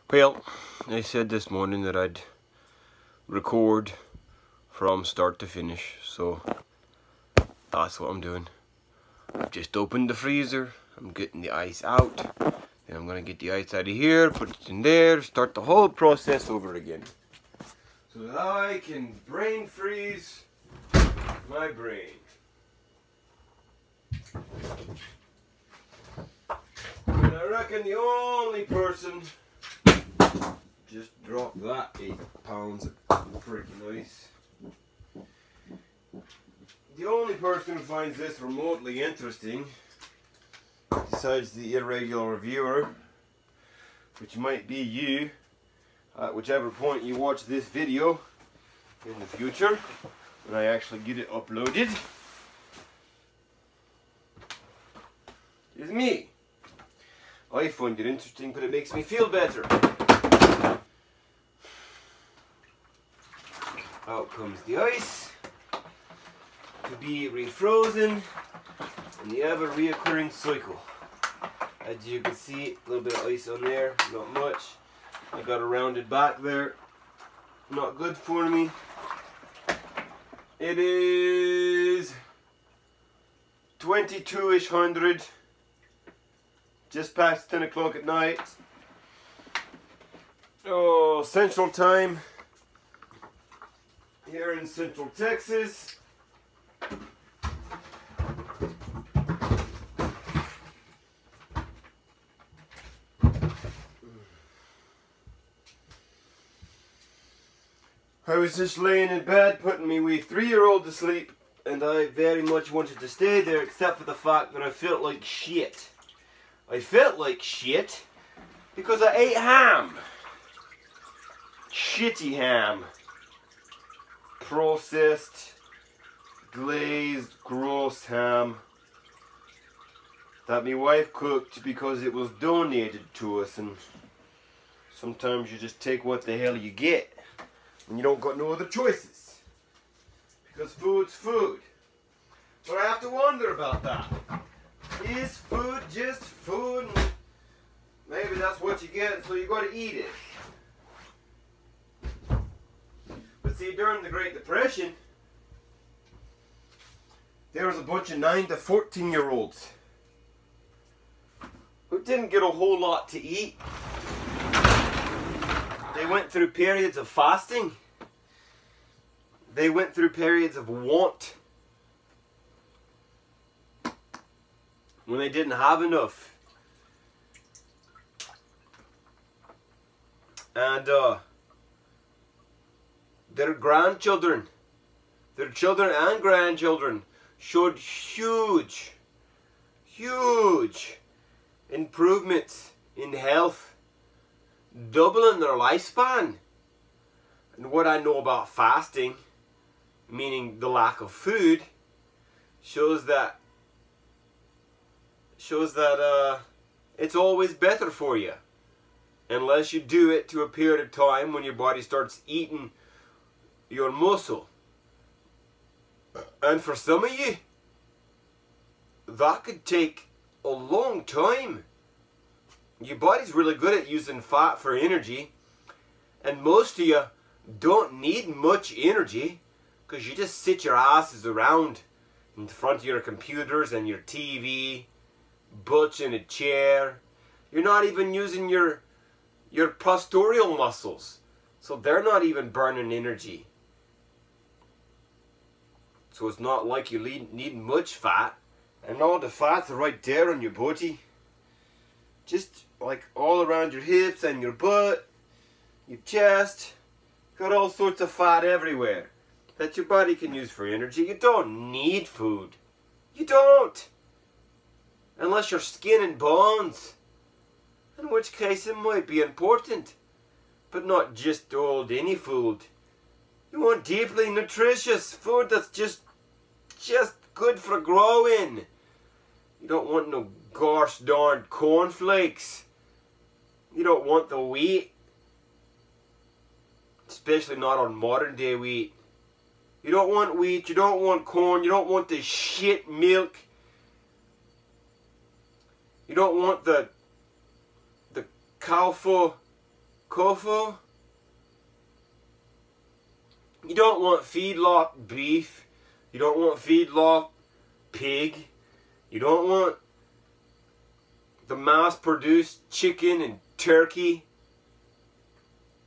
Well, I said this morning that I'd record from start to finish, so that's what I'm doing. I've just opened the freezer, I'm getting the ice out, then I'm going to get the ice out of here, put it in there, start the whole process over again. So that I can brain freeze my brain. And I reckon the only person just dropped that 8 pounds of freaking ice. The only person who finds this remotely interesting, besides the irregular viewer, which might be you, at whichever point you watch this video in the future, when I actually get it uploaded, is me. I find it interesting, but it makes me feel better. Out comes the ice to be refrozen in the ever reoccurring cycle. As you can see, a little bit of ice on there, not much. I got a rounded back there, not good for me. It is 2200, just past 10 o'clock at night. Oh, Central Time. Here in Central Texas. I was just laying in bed putting my wee 3-year-old to sleep, and I very much wanted to stay there except for the fact that I felt like shit. I felt like shit because I ate ham. Shitty ham. Processed, glazed, gross ham that my wife cooked because it was donated to us, and sometimes you just take what the hell you get and you don't got no other choices because food's food. But I have to wonder about that. Is food just food? Maybe that's what you get, so you got to eat it. See, during the Great Depression, there was a bunch of 9 to 14-year-olds who didn't get a whole lot to eat. They went through periods of fasting. They went through periods of want when they didn't have enough. And their grandchildren, their children and grandchildren showed huge improvements in health, doubling their lifespan. And what I know about fasting, meaning the lack of food, shows that it's always better for you, unless you do it to a period of time when your body starts eating your muscle. And for some of you, that could take a long time. Your body's really good at using fat for energy, and most of you don't need much energy because you just sit your asses around in front of your computers and your TV, butch in a chair. You're not even using your postural muscles, so they're not even burning energy. So it's not like you need much fat. And all the fat's right there on your body. Just like all around your hips and your butt, your chest. Got all sorts of fat everywhere that your body can use for energy. You don't need food. You don't. Unless you're skin and bones. In which case it might be important. But not just old any food. You want deeply nutritious food that's just good for growing. You don't want no gosh darn cornflakes. You don't want the wheat. Especially not on modern day wheat. You don't want wheat, you don't want corn, you don't want the shit milk. You don't want the cow tofu. You don't want feedlot beef. You don't want feedlot pig. You don't want the mass-produced chicken and turkey.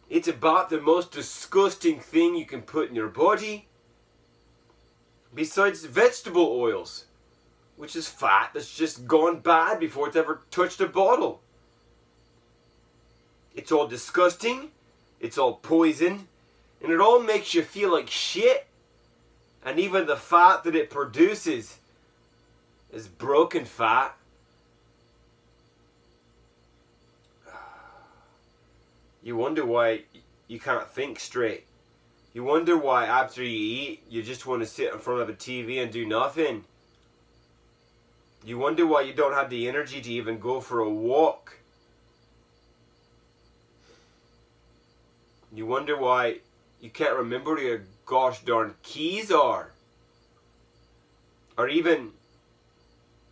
It's about the most disgusting thing you can put in your body. Besides vegetable oils, which is fat that's just gone bad before it's ever touched a bottle. It's all disgusting. It's all poison. And it all makes you feel like shit. And even the fat that it produces is broken fat. You wonder why you can't think straight. You wonder why after you eat, you just want to sit in front of a TV and do nothing. You wonder why you don't have the energy to even go for a walk. You wonder why you can't remember where your gosh darn keys are. Or even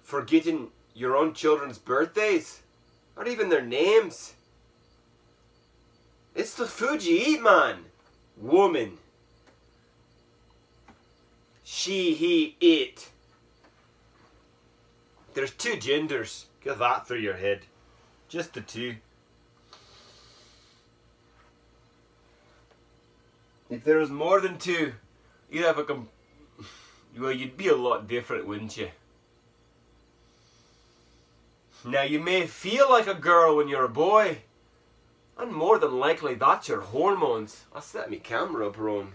forgetting your own children's birthdays. Or even their names. It's the food you eat, man. Woman. She, he, it. There's two genders. Get that through your head. Just the two. If there was more than two, you'd have well, you'd be a lot different, wouldn't you? Now, you may feel like a girl when you're a boy. And more than likely, that's your hormones. I'll set my camera up wrong.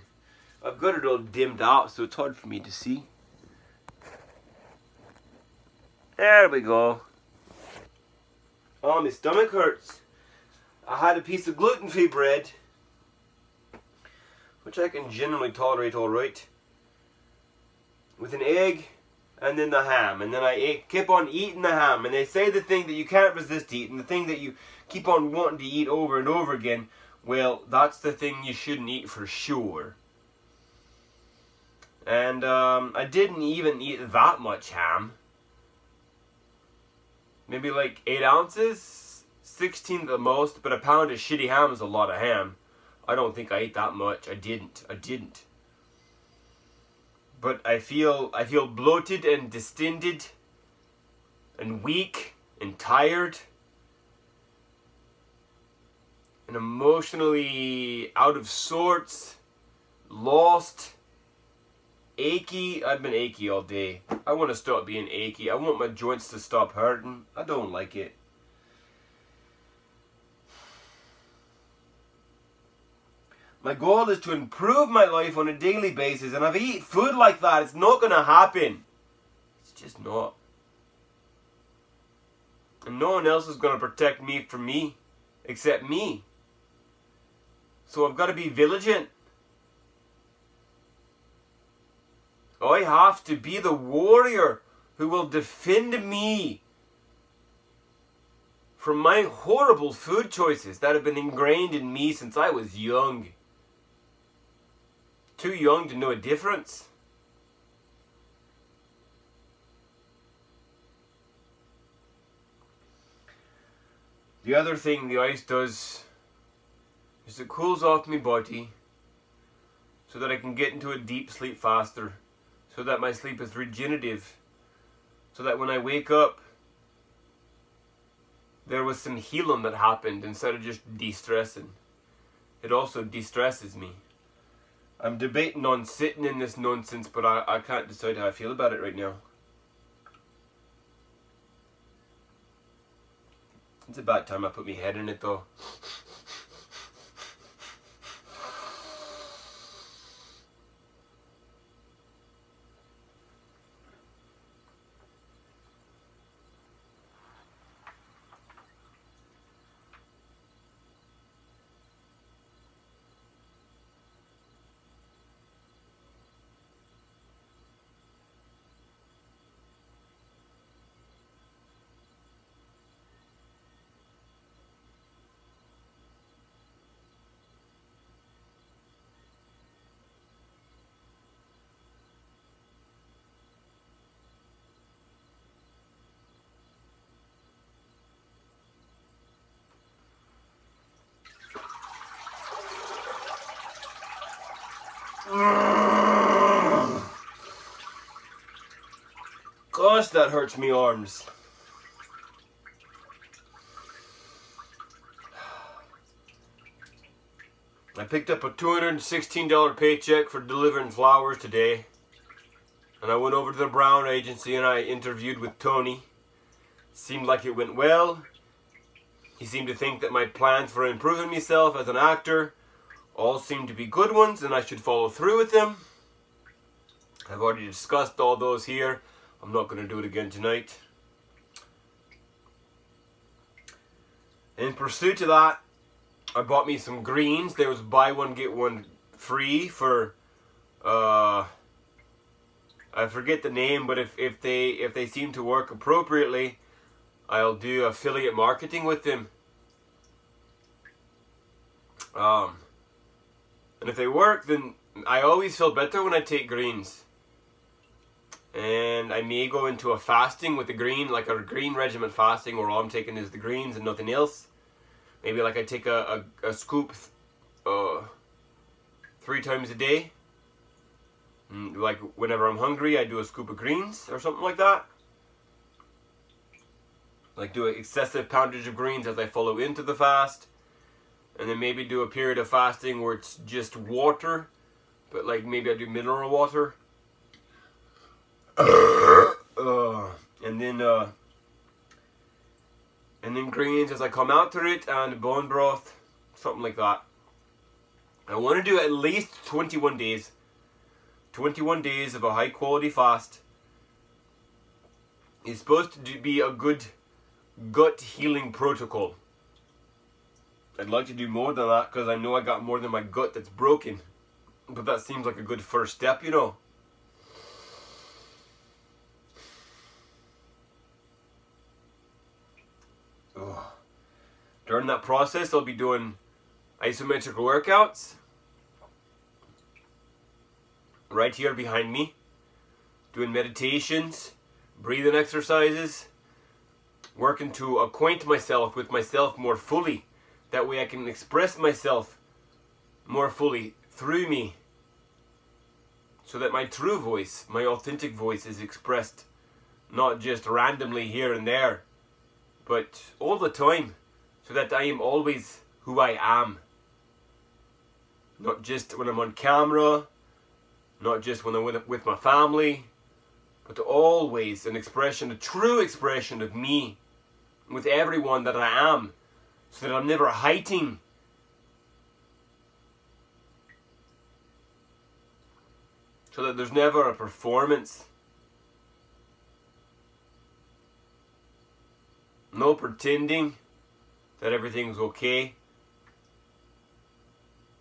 I've got it all dimmed out, so it's hard for me to see. There we go. Oh, my stomach hurts. I had a piece of gluten-free bread, which I can generally tolerate alright, with an egg and then the ham. And then I keep on eating the ham. And they say the thing that you can't resist eating, the thing that you keep on wanting to eat over and over again, well, that's the thing you shouldn't eat for sure. And I didn't even eat that much ham. Maybe like 8 ounces, 16 at the most, but a pound of shitty ham is a lot of ham. I don't think I ate that much. I didn't. But I feel bloated and distended and weak and tired and emotionally out of sorts, lost, achy. I've been achy all day. I want to stop being achy. I want my joints to stop hurting. I don't like it. My goal is to improve my life on a daily basis, and if I eat food like that, it's not going to happen. It's just not. And no one else is going to protect me from me, except me. So I've got to be vigilant. I have to be the warrior who will defend me from my horrible food choices that have been ingrained in me since I was young. Too young to know a difference. The other thing the ice does is it cools off my body so that I can get into a deep sleep faster, so that my sleep is regenerative, so that when I wake up there was some healing that happened instead of just de-stressing. It also de-stresses me. I'm debating on sitting in this nonsense, but I can't decide how I feel about it right now. It's about time I put my head in it though. Gosh, that hurts me arms. I picked up a $216 paycheck for delivering flowers today. And I went over to the Brown agency and I interviewed with Tony. Seemed like it went well. He seemed to think that my plans for improving myself as an actor all seemed to be good ones and I should follow through with them. I've already discussed all those here. I'm not going to do it again tonight. In pursuit of that, I bought me some greens. There was buy one get one free for I forget the name, but if they seem to work appropriately, I'll do affiliate marketing with them. And if they work, then I always feel better when I take greens. And I may go into a fasting with the green, like a green regimen fasting, where all I'm taking is the greens and nothing else. Maybe like I take a scoop 3 times a day. Like whenever I'm hungry, I do a scoop of greens or something like that. Like do an excessive poundage of greens as I follow into the fast. And then maybe do a period of fasting where it's just water. But like maybe I do mineral water. And then greens as I come out to it, and bone broth, something like that. I want to do at least 21 days. 21 days of a high quality fast. It's supposed to be a good gut healing protocol. I'd like to do more than that because I know I got more than my gut that's broken. But that seems like a good first step, you know. During that process, I'll be doing isometric workouts right here behind me, doing meditations, breathing exercises, working to acquaint myself with myself more fully. That way I can express myself more fully through me, so that my true voice, my authentic voice, is expressed not just randomly here and there, but all the time, so that I am always who I am. Not just when I'm on camera, not just when I'm with my family, but always an expression, a true expression of me with everyone that I am, so that I'm never hiding. So that there's never a performance. No pretending that everything's okay.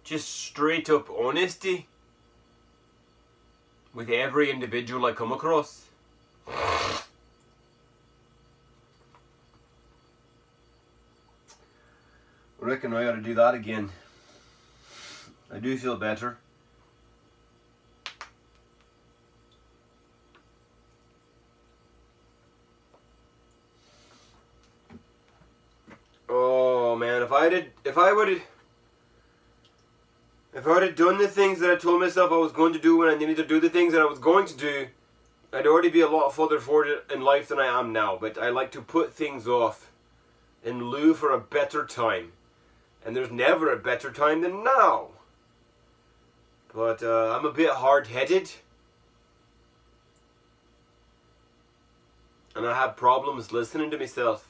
Just straight up honesty with every individual I come across. I reckon I ought to do that again. I do feel better. Oh man, if I would have done the things that I told myself I was going to do when I needed to do the things that I was going to do, I'd already be a lot further forward in life than I am now. But I like to put things off in lieu for a better time. And there's never a better time than now. But I'm a bit hard-headed. And I have problems listening to myself.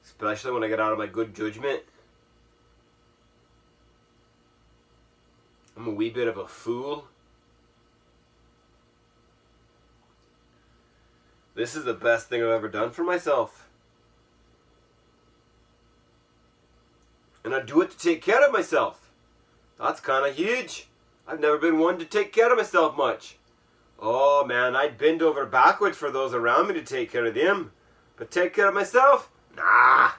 Especially when I get out of my good judgment. I'm a wee bit of a fool. This is the best thing I've ever done for myself. And I do it to take care of myself. That's kind of huge. I've never been one to take care of myself much. Oh man, I'd bend over backwards for those around me to take care of them. But take care of myself? Nah,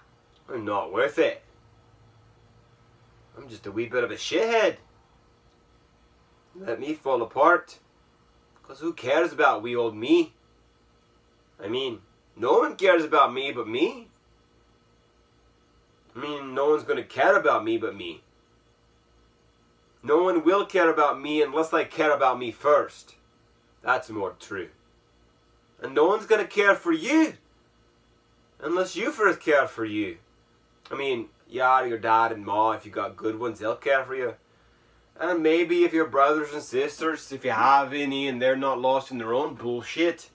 I'm not worth it. I'm just a wee bit of a shithead. Let me fall apart. Because who cares about wee old me? I mean, no one cares about me but me. I mean, no one's going to care about me but me. No one will care about me unless they care about me first. That's more true. And no one's going to care for you unless you first care for you. I mean, yeah, your dad and ma, if you got good ones, they'll care for you. And maybe if your brothers and sisters, if you have any and they're not lost in their own bullshit,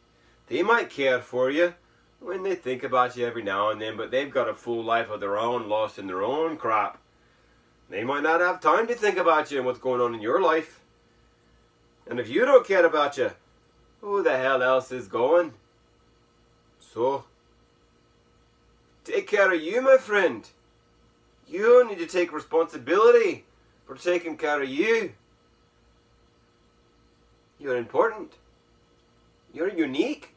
they might care for you when they think about you every now and then, but they've got a full life of their own, lost in their own crap. They might not have time to think about you and what's going on in your life. And if you don't care about you, who the hell else is going? So, take care of you, my friend. You need to take responsibility for taking care of you. You're important. You're unique.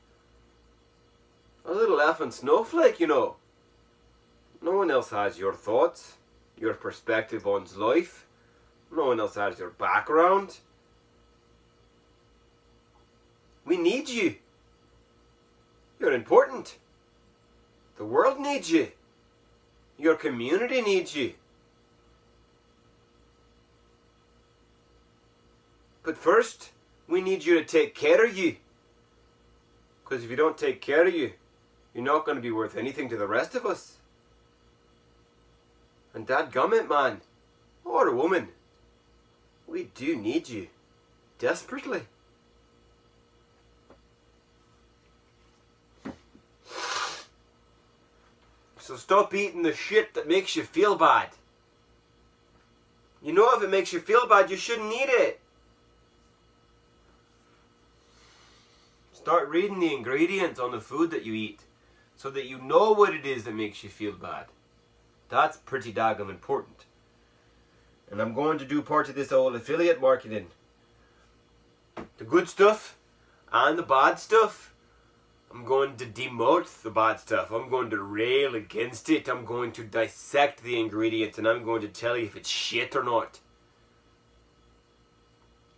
A little effing snowflake, you know. No one else has your thoughts, your perspective on life. No one else has your background. We need you. You're important. The world needs you. Your community needs you. But first, we need you to take care of you. Because if you don't take care of you, you're not going to be worth anything to the rest of us. And dadgummit, man, or woman, we do need you. Desperately. So stop eating the shit that makes you feel bad. You know, if it makes you feel bad, you shouldn't eat it. Start reading the ingredients on the food that you eat so that you know what it is that makes you feel bad. That's pretty daggum important. And I'm going to do part of this whole affiliate marketing. The good stuff and the bad stuff. I'm going to demote the bad stuff. I'm going to rail against it. I'm going to dissect the ingredients and I'm going to tell you if it's shit or not.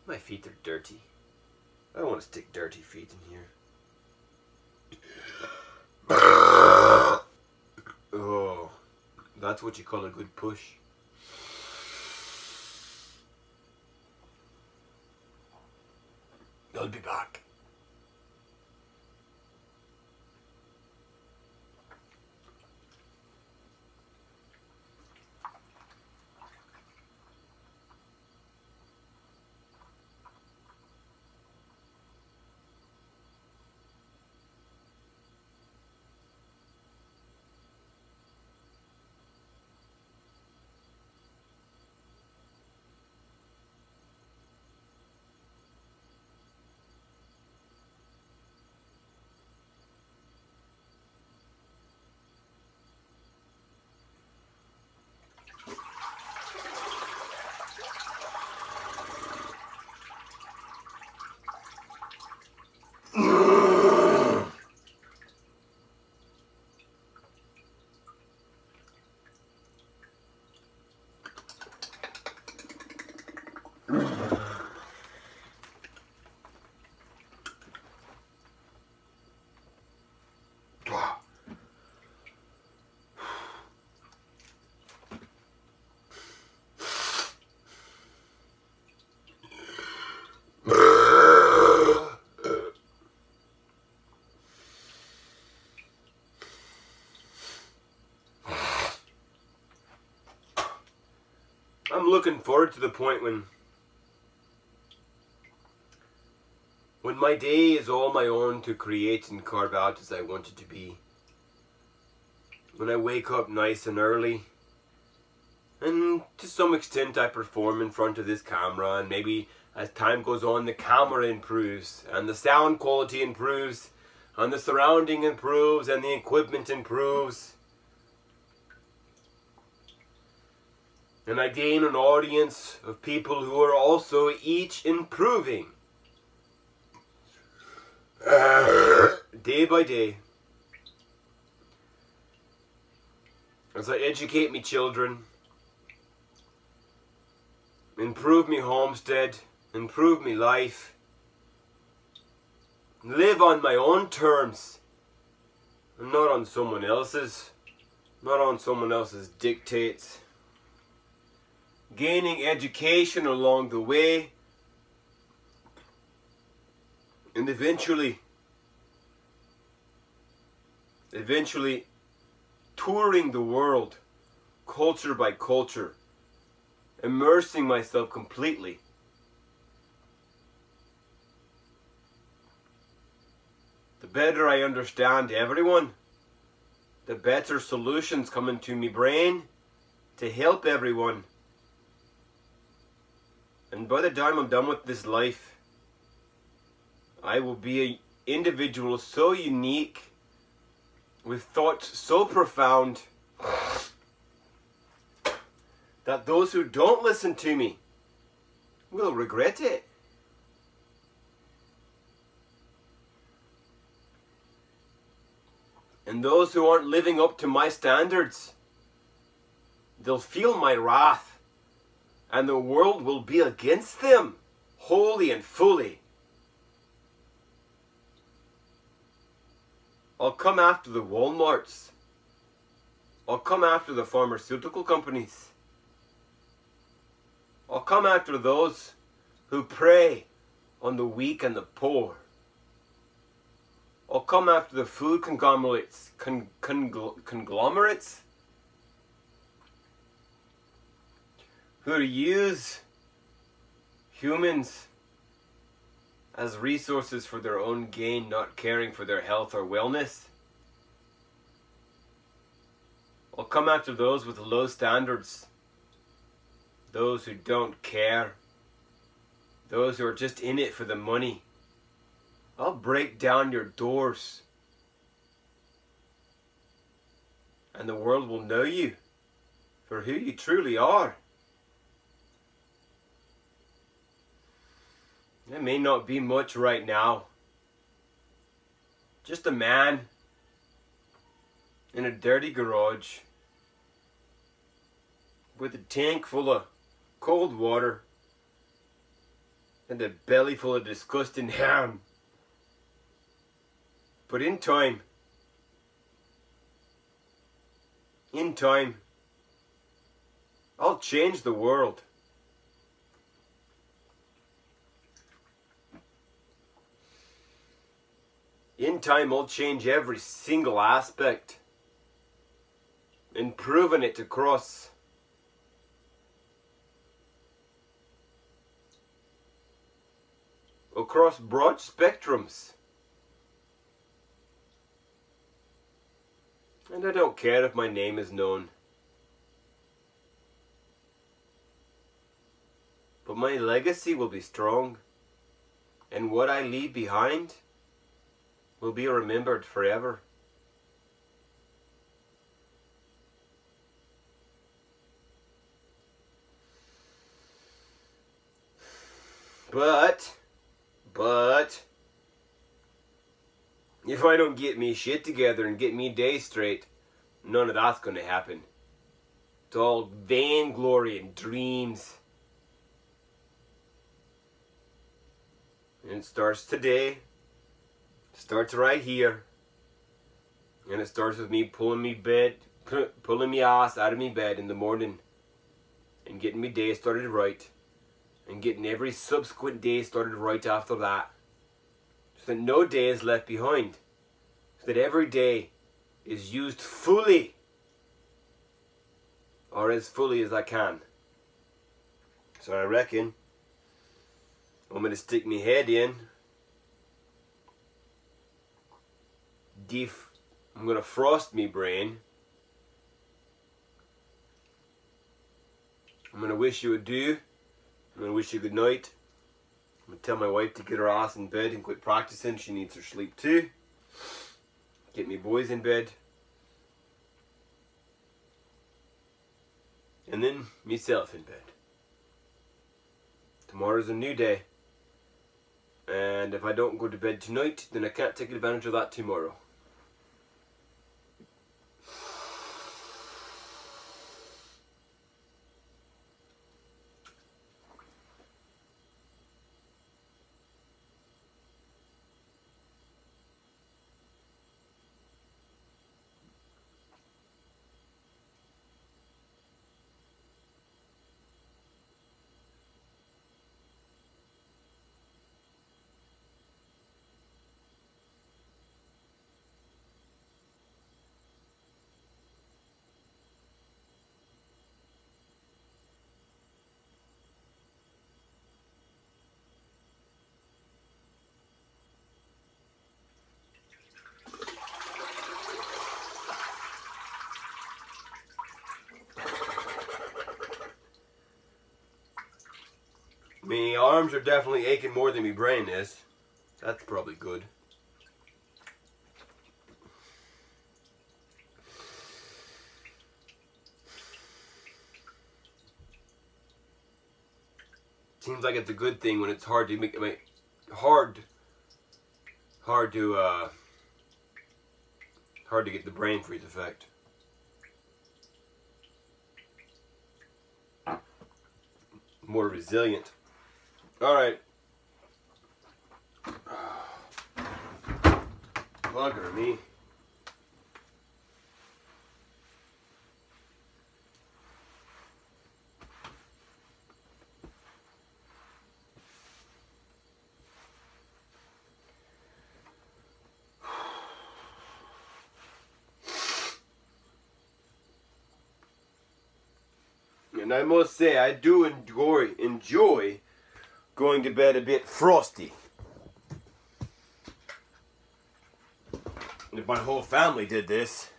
My feet are dirty. I don't want to stick dirty feet in here. Oh, that's what you call a good push. I'll be back. I'm looking forward to the point when my day is all my own to create and carve out as I want it to be. When I wake up nice and early, and to some extent I perform in front of this camera, and maybe as time goes on the camera improves, and the sound quality improves, and the surrounding improves, and the equipment improves. And I gain an audience of people who are also each improving. Day by day. As I educate me children, improve me homestead, improve me life, live on my own terms, and not on someone else's, not on someone else's dictates. gaining education along the way, and eventually touring the world, culture by culture, immersing myself completely. The better I understand everyone, the better solutions come into my brain to help everyone. And by the time I'm done with this life, I will be an individual so unique, with thoughts so profound, that those who don't listen to me will regret it. And those who aren't living up to my standards, they'll feel my wrath, and the world will be against them, wholly and fully. I'll come after the Walmarts. I'll come after the pharmaceutical companies. I'll come after those who prey on the weak and the poor. I'll come after the food conglomerates, who use humans as resources for their own gain, not caring for their health or wellness. I'll come after those with low standards, those who don't care, those who are just in it for the money. I'll break down your doors, and the world will know you for who you truly are. It may not be much right now. Just a man in a dirty garage with a tank full of cold water and a belly full of disgusting ham. But in time, I'll change the world. In time, I'll change every single aspect, improving it across broad spectrums. And I don't care if my name is known. But my legacy will be strong, and what I leave behind will be remembered forever. But if I don't get me shit together and get me day straight, none of that's going to happen. It's all vainglory and dreams. And it starts today. It starts right here. And it starts with me pulling me ass out of me bed in the morning and getting me day started right, and getting every subsequent day started right after that, so that no day is left behind, so that every day is used fully, or as fully as I can. So I reckon I'm going to stick my head in deep. I'm going to frost me brain. I'm going to wish you adieu. I'm going to wish you good night. I'm going to tell my wife to get her ass in bed and quit practicing. She needs her sleep too. Get me boys in bed. And then myself in bed. Tomorrow's a new day. And if I don't go to bed tonight, then I can't take advantage of that tomorrow. My arms are definitely aching more than my brain is. That's probably good. Seems like it's a good thing when it's hard to make hard to get the brain freeze effect. More resilient. All right. Bugger me. And I must say, I do enjoy going to bed a bit frosty. If my whole family did this,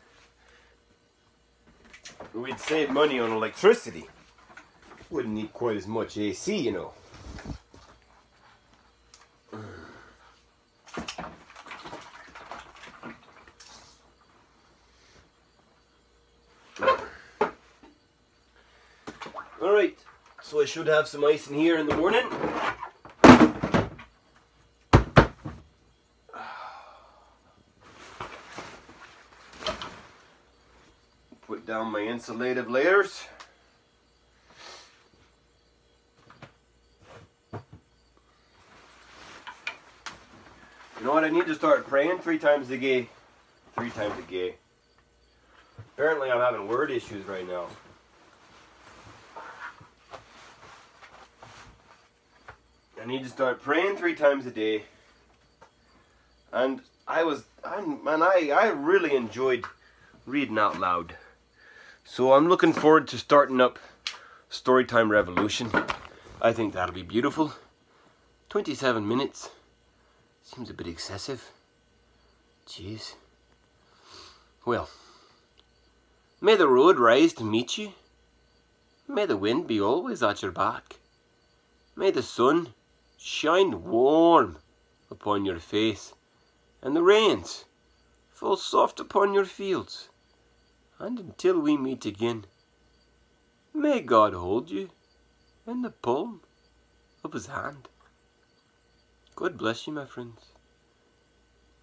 we'd save money on electricity. Wouldn't need quite as much AC, you know. Alright, so I should have some ice in here in the morning. Put down my insulative layers. You know what, I need to start praying 3 times a day. 3 times a day. Apparently I'm having word issues right now. I need to start praying 3 times a day. And I really enjoyed reading out loud. So I'm looking forward to starting up Storytime Revolution. I think that'll be beautiful. 27 minutes. Seems a bit excessive. Jeez. Well, may the road rise to meet you. May the wind be always at your back. May the sun shine warm upon your face, and the rains fall soft upon your fields. And until we meet again, may God hold you in the palm of His hand. God bless you, my friends,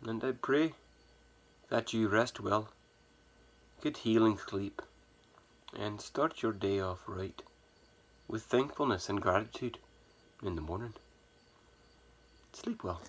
and I pray that you rest well, get healing sleep, and start your day off right, with thankfulness and gratitude in the morning. Sleep well.